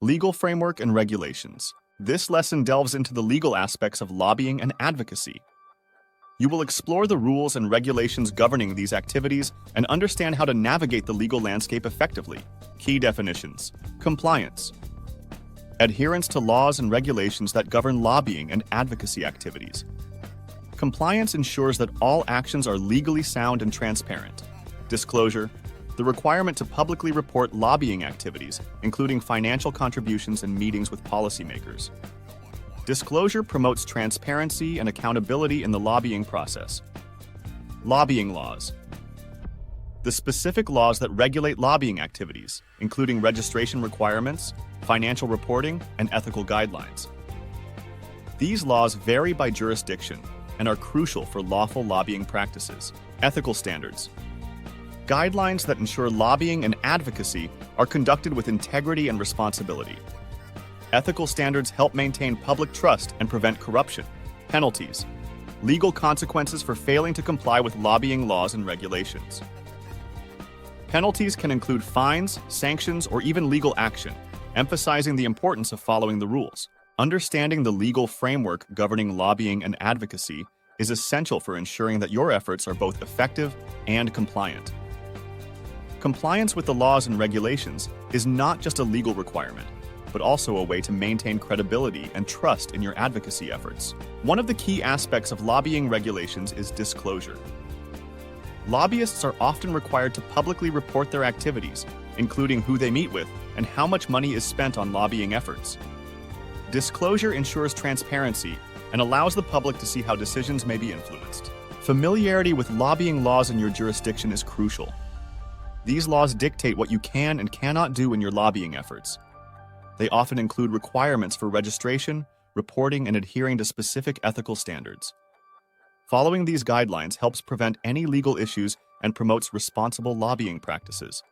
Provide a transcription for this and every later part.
Legal framework and regulations. This lesson delves into the legal aspects of lobbying and advocacy. You will explore the rules and regulations governing these activities and understand how to navigate the legal landscape effectively. Key definitions. Compliance. Adherence to laws and regulations that govern lobbying and advocacy activities. Compliance ensures that all actions are legally sound and transparent. Disclosure. The requirement to publicly report lobbying activities, including financial contributions and meetings with policymakers. Disclosure promotes transparency and accountability in the lobbying process. Lobbying laws. The specific laws that regulate lobbying activities, including registration requirements, financial reporting, and ethical guidelines. These laws vary by jurisdiction and are crucial for lawful lobbying practices. Ethical standards. Guidelines that ensure lobbying and advocacy are conducted with integrity and responsibility. Ethical standards help maintain public trust and prevent corruption. Penalties. Legal consequences for failing to comply with lobbying laws and regulations. Penalties can include fines, sanctions, or even legal action, emphasizing the importance of following the rules. Understanding the legal framework governing lobbying and advocacy is essential for ensuring that your efforts are both effective and compliant. Compliance with the laws and regulations is not just a legal requirement, but also a way to maintain credibility and trust in your advocacy efforts. One of the key aspects of lobbying regulations is disclosure. Lobbyists are often required to publicly report their activities, including who they meet with and how much money is spent on lobbying efforts. Disclosure ensures transparency and allows the public to see how decisions may be influenced. Familiarity with lobbying laws in your jurisdiction is crucial. These laws dictate what you can and cannot do in your lobbying efforts. They often include requirements for registration, reporting, and adhering to specific ethical standards. Following these guidelines helps prevent any legal issues and promotes responsible lobbying practices.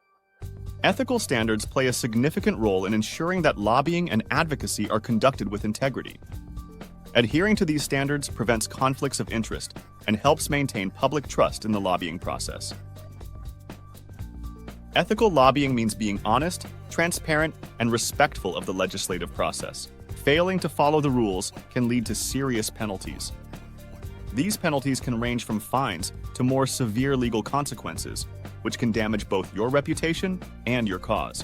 Ethical standards play a significant role in ensuring that lobbying and advocacy are conducted with integrity. Adhering to these standards prevents conflicts of interest and helps maintain public trust in the lobbying process. Ethical lobbying means being honest, transparent, and respectful of the legislative process. Failing to follow the rules can lead to serious penalties. These penalties can range from fines to more severe legal consequences, which can damage both your reputation and your cause.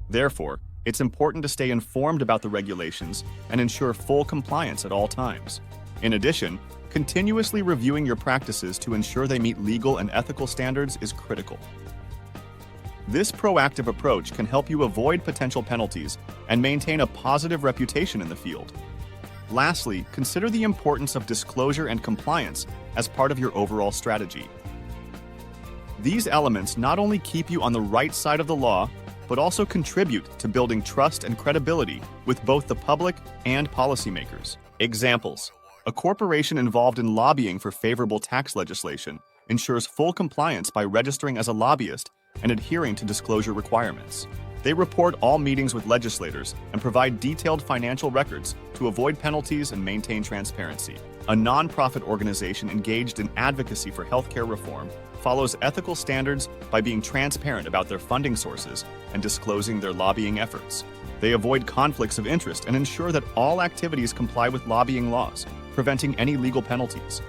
Therefore, it's important to stay informed about the regulations and ensure full compliance at all times. In addition, continuously reviewing your practices to ensure they meet legal and ethical standards is critical. This proactive approach can help you avoid potential penalties and maintain a positive reputation in the field. Lastly, consider the importance of disclosure and compliance as part of your overall strategy. These elements not only keep you on the right side of the law, but also contribute to building trust and credibility with both the public and policymakers. Examples: a corporation involved in lobbying for favorable tax legislation ensures full compliance by registering as a lobbyist and adhering to disclosure requirements. They report all meetings with legislators and provide detailed financial records to avoid penalties and maintain transparency. A nonprofit organization engaged in advocacy for healthcare reform follows ethical standards by being transparent about their funding sources and disclosing their lobbying efforts. They avoid conflicts of interest and ensure that all activities comply with lobbying laws, preventing any legal penalties.